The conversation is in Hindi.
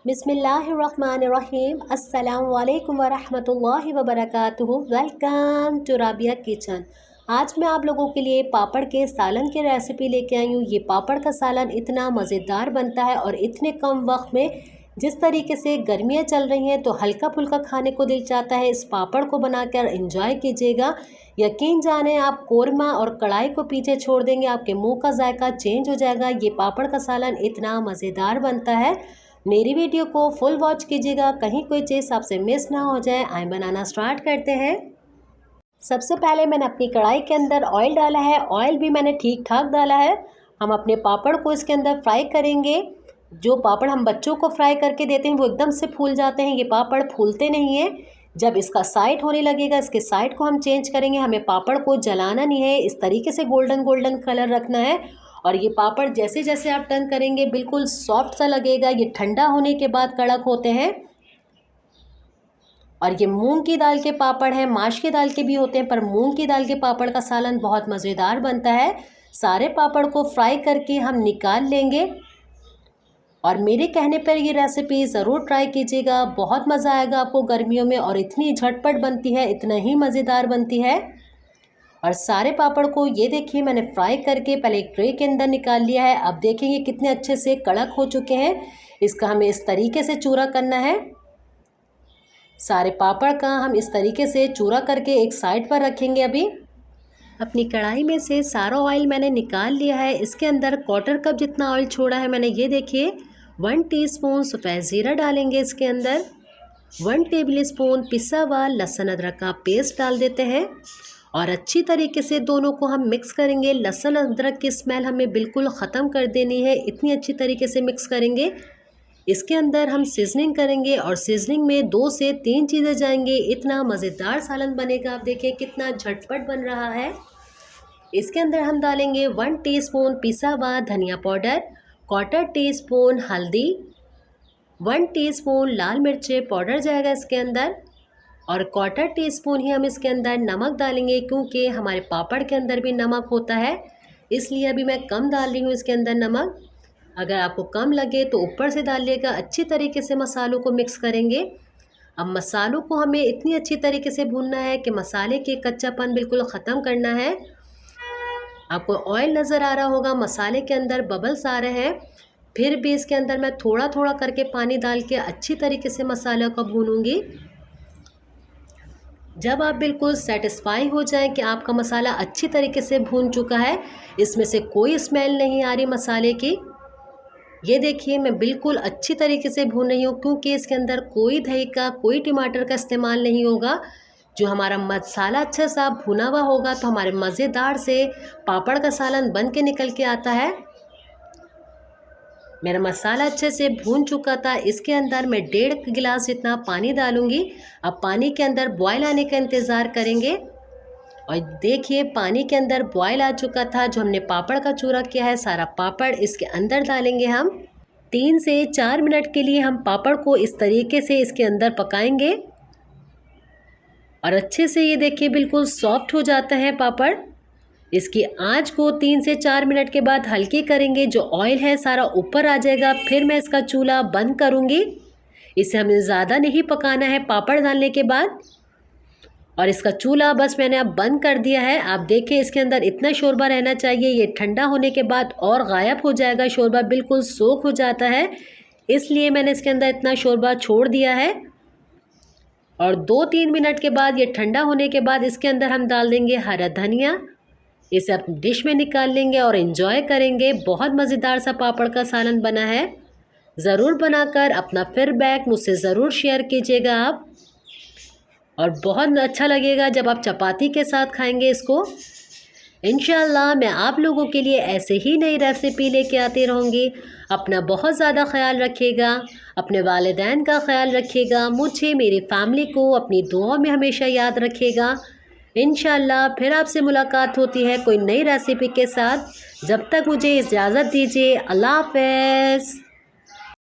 बिस्मिल्लाहिर्रहमानिर्रहीम। अस्सलामु अलैकुम वरहमतुल्लाहि वबरकातुहू। Welcome to Rabia kitchen. आज मैं आप लोगों के लिए पापड़ के सालन की रेसिपी लेके आई हूँ। ये पापड़ का सालन इतना मज़ेदार बनता है और इतने कम वक्त में, जिस तरीके से गर्मियाँ चल रही हैं तो हल्का फुल्का खाने को दिल चाहता है। इस पापड़ को बनाकर एंजॉय कीजिएगा। यकीन जाने आप कोरमा और कढ़ाई को पीछे छोड़ देंगे, आपके मुंह का जायका चेंज हो जाएगा। ये पापड़ का सालन इतना मज़ेदार बनता है। मेरी वीडियो को फुल वॉच कीजिएगा, कहीं कोई चीज़ आपसे मिस ना हो जाए। आए बनाना स्टार्ट करते हैं। सबसे पहले मैंने अपनी कढ़ाई के अंदर ऑयल डाला है। ऑयल भी मैंने ठीक ठाक डाला है। हम अपने पापड़ को इसके अंदर फ्राई करेंगे। जो पापड़ हम बच्चों को फ्राई करके देते हैं वो एकदम से फूल जाते हैं, ये पापड़ फूलते नहीं हैं। जब इसका साइड होने लगेगा, इसके साइड को हम चेंज करेंगे। हमें पापड़ को जलाना नहीं है, इस तरीके से गोल्डन गोल्डन कलर रखना है। और ये पापड़ जैसे जैसे आप टर्न करेंगे बिल्कुल सॉफ्ट सा लगेगा। ये ठंडा होने के बाद कड़क होते हैं। और ये मूंग की दाल के पापड़ हैं, माश की दाल के भी होते हैं, पर मूंग की दाल के पापड़ का सालन बहुत मज़ेदार बनता है। सारे पापड़ को फ्राई करके हम निकाल लेंगे। और मेरे कहने पर ये रेसिपी ज़रूर ट्राई कीजिएगा, बहुत मज़ा आएगा आपको गर्मियों में। और इतनी झटपट बनती है, इतना ही मज़ेदार बनती है। और सारे पापड़ को ये देखिए मैंने फ्राई करके पहले एक ट्रे के अंदर निकाल लिया है। अब देखेंगे कितने अच्छे से कड़क हो चुके हैं। इसका हमें इस तरीके से चूरा करना है। सारे पापड़ का हम इस तरीके से चूरा करके एक साइड पर रखेंगे। अभी अपनी कढ़ाई में से सारा ऑयल मैंने निकाल लिया है। इसके अंदर 1/4 कप जितना ऑयल छोड़ा है मैंने। ये देखिए 1 टीस्पून सफ़ेद ज़ीरा डालेंगे। इसके अंदर 1 टेबल स्पून पिसा हुआ लहसुन अदरक का पेस्ट डाल देते हैं। और अच्छी तरीके से दोनों को हम मिक्स करेंगे। लहसुन अदरक की स्मेल हमें बिल्कुल ख़त्म कर देनी है, इतनी अच्छी तरीके से मिक्स करेंगे। इसके अंदर हम सीजनिंग करेंगे और सीजनिंग में 2 से 3 चीज़ें जाएंगे। इतना मज़ेदार सालन बनेगा। आप देखिए कितना झटपट बन रहा है। इसके अंदर हम डालेंगे 1 टीस्पून पिसा हुआ धनिया पाउडर, 1/4 टीस्पून हल्दी, 1 टीस्पून लाल मिर्च पाउडर जाएगा इसके अंदर। और 1/4 टीस्पून ही हम इसके अंदर नमक डालेंगे, क्योंकि हमारे पापड़ के अंदर भी नमक होता है, इसलिए अभी मैं कम डाल रही हूँ इसके अंदर नमक। अगर आपको कम लगे तो ऊपर से डालिएगा। अच्छी तरीके से मसालों को मिक्स करेंगे। अब मसालों को हमें इतनी अच्छी तरीके से भूनना है कि मसाले के कच्चापन बिल्कुल ख़त्म करना है। आपको ऑयल नज़र आ रहा होगा, मसाले के अंदर बबल्स आ रहे हैं। फिर भी इसके अंदर मैं थोड़ा थोड़ा करके पानी डाल के अच्छी तरीके से मसालों को भूनूंगी। जब आप बिल्कुल सेटिस्फाई हो जाएं कि आपका मसाला अच्छी तरीके से भून चुका है, इसमें से कोई स्मेल नहीं आ रही मसाले की, ये देखिए मैं बिल्कुल अच्छी तरीके से भून रही हूँ, क्योंकि इसके अंदर कोई दही का, कोई टमाटर का इस्तेमाल नहीं होगा। जो हमारा मसाला अच्छा सा भुना हुआ होगा तो हमारे मज़ेदार से पापड़ का सालन बन के निकल के आता है। मेरा मसाला अच्छे से भून चुका था। इसके अंदर मैं 1.5 गिलास जितना पानी डालूंगी। अब पानी के अंदर बॉयल आने का इंतज़ार करेंगे। और देखिए पानी के अंदर बॉयल आ चुका था। जो हमने पापड़ का चूरा किया है, सारा पापड़ इसके अंदर डालेंगे हम। 3 से 4 मिनट के लिए हम पापड़ को इस तरीके से इसके अंदर पकाएंगे। और अच्छे से ये देखिए बिल्कुल सॉफ्ट हो जाता है पापड़। इसकी आंच को 3 से 4 मिनट के बाद हल्की करेंगे। जो ऑयल है सारा ऊपर आ जाएगा। फिर मैं इसका चूल्हा बंद करूंगी। इसे हमें ज़्यादा नहीं पकाना है पापड़ डालने के बाद। और इसका चूल्हा बस मैंने अब बंद कर दिया है। आप देखिए इसके अंदर इतना शोरबा रहना चाहिए। ये ठंडा होने के बाद और गायब हो जाएगा, शोरबा बिल्कुल सोख हो जाता है, इसलिए मैंने इसके अंदर इतना शोरबा छोड़ दिया है। और 2-3 मिनट के बाद, ये ठंडा होने के बाद, इसके अंदर हम डाल देंगे हरा धनिया। इसे आप डिश में निकाल लेंगे और एंजॉय करेंगे। बहुत मज़ेदार सा पापड़ का सालन बना है। ज़रूर बनाकर अपना फीडबैक मुझसे ज़रूर शेयर कीजिएगा आप। और बहुत अच्छा लगेगा जब आप चपाती के साथ खाएंगे इसको। इंशाअल्लाह मैं आप लोगों के लिए ऐसे ही नई रेसिपी लेके आती रहूँगी। अपना बहुत ज़्यादा ख्याल रखिएगा, अपने वालिदैन का ख्याल रखिएगा, मुझे, मेरी फैमिली को अपनी दुआओं में हमेशा याद रखिएगा। इंशाअल्लाह फिर आपसे मुलाकात होती है कोई नई रेसिपी के साथ। जब तक मुझे इजाज़त दीजिए। अल्लाह हाफ़िज़।